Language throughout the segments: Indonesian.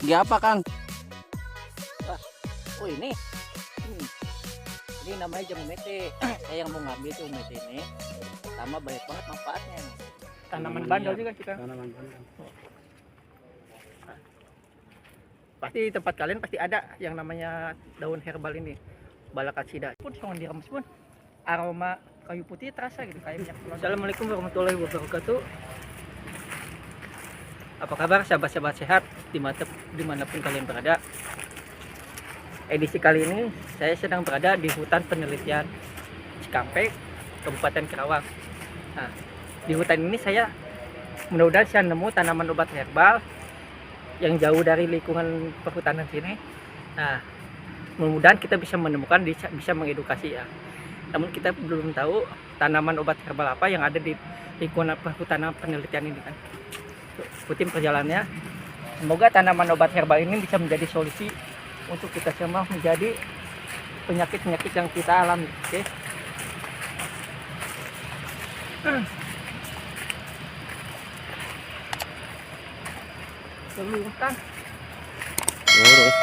Dia apa, Kang? Oh ini, ini namanya jamu mete. Saya yang mau ngambil tuh mete ini, sama banyak banget manfaatnya. Tanaman bandel juga kita. Tanaman bandel. Pasti di tempat kalian pasti ada yang namanya daun herbal ini, balakacida. Pun jangan diremes pun, aroma kayu putih terasa gitu kayak minyak telur. Assalamualaikum warahmatullahi wabarakatuh. Apa kabar sahabat-sahabat sehat dimanapun kalian berada? Edisi kali ini saya sedang berada di hutan penelitian Cikampek, Kabupaten Karawang. Nah, di hutan ini saya mudah-mudahan saya nemu tanaman obat herbal yang jauh dari lingkungan perhutanan sini. Nah, mudah-mudahan kita bisa menemukan, bisa mengedukasi ya. Namun kita belum tahu tanaman obat herbal apa yang ada di lingkungan perhutanan penelitian ini kan. Ikutin perjalanannya. Semoga tanaman obat herbal ini bisa menjadi solusi untuk kita semua menjadi penyakit-penyakit yang kita alami. Oke. Lurus kan? Lurus.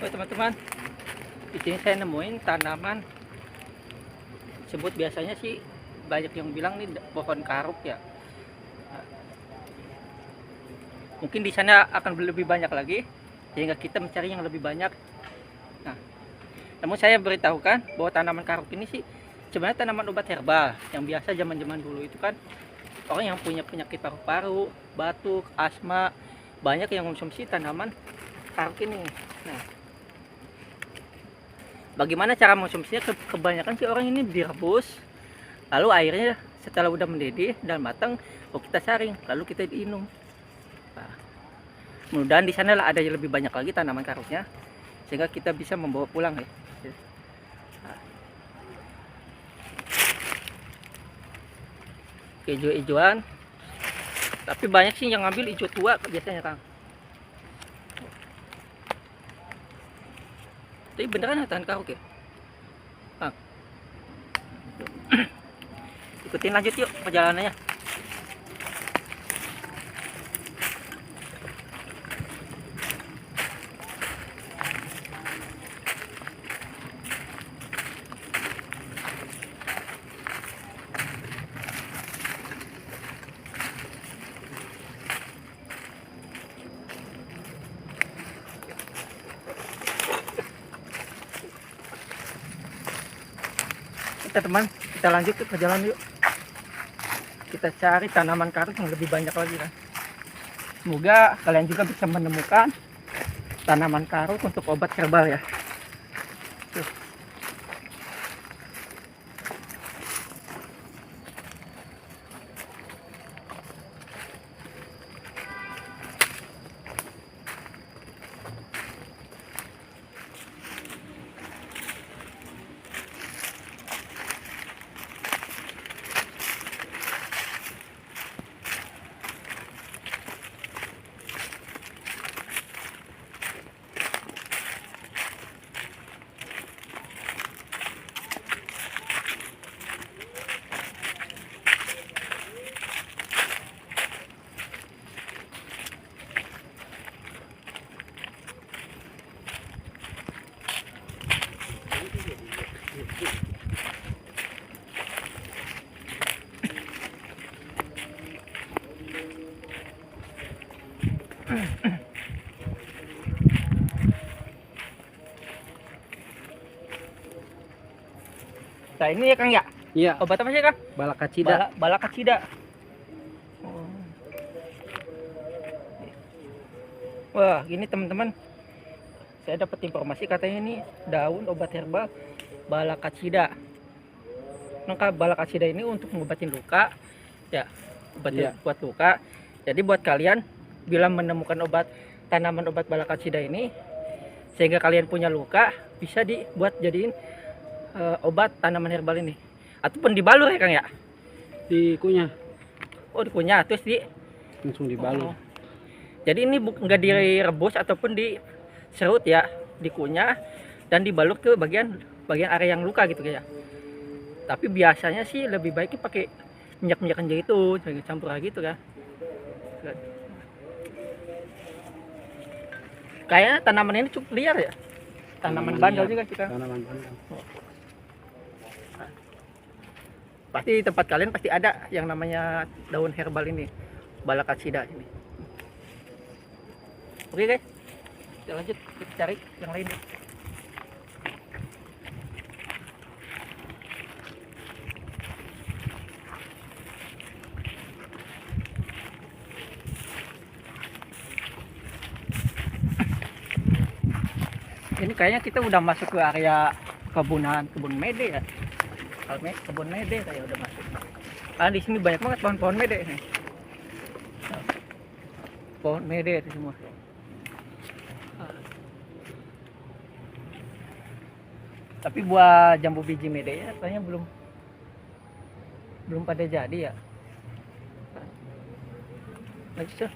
Oh teman-teman, di sini saya nemuin tanaman sebut biasanya sih banyak yang bilang nih pohon karuk ya. Mungkin di sana akan lebih banyak lagi sehingga kita mencari yang lebih banyak. Nah, namun saya beritahukan bahwa tanaman karuk ini sih sebenarnya tanaman obat herbal yang biasa zaman-zaman dulu itu kan orang yang punya penyakit paru-paru, batuk, asma banyak yang mengonsumsi tanaman karuk ini. Nah, bagaimana cara mengonsumsinya? Kebanyakan sih orang ini direbus, lalu airnya setelah udah mendidih dan matang, kita saring, lalu kita minum. Nah, mudah-mudahan di sana ada yang lebih banyak lagi tanaman karuknya, sehingga kita bisa membawa pulang ya. Nah, hijau-hijauan, tapi banyak sih yang ngambil hijau tua biasanya Kang. Tapi beneran tahan karuk ya? Kang. Ikutin lanjut yuk perjalanannya. teman-teman, kita lanjut ke jalan yuk. Kita cari tanaman karung yang lebih banyak lagi kan. Semoga kalian juga bisa menemukan tanaman karung untuk obat herbal ya. Tuh. Nah ini ya Kang ya, Iya, obat apa sih Kang? balakacida. Balakacida. Wah gini teman-teman, saya dapat informasi katanya ini daun obat herbal balakacida. Nah balakacida ini untuk mengobatin luka ya, Iya. buat luka. Jadi buat kalian bila menemukan tanaman obat balakacida ini sehingga kalian punya luka, bisa dibuat jadiin obat tanaman herbal ini, ataupun dibalur ya Kang ya. Dikunyah, Oh dikunyah terus langsung dibalur. jadi ini nggak direbus ataupun diserut ya, dikunyah dan dibalur ke bagian area yang luka gitu ya. Tapi biasanya sih lebih baiknya pakai minyak zaitun campur gitu kan. Kayaknya tanaman ini cukup liar ya, tanaman bandel juga sih Kang. Tanaman bandel. Pasti di tempat kalian pasti ada yang namanya daun herbal ini, balakacida ini. Oke guys, kita lanjut, kita cari yang lain. Ini kayaknya kita udah masuk ke area kebun mede ya. Kebun mede kayak udah masuk. Ah di sini banyak banget pohon-pohon mede nih. Pohon mede itu semua. Tapi buah jambu biji mede ya kayaknya belum pada jadi ya. Lanjut.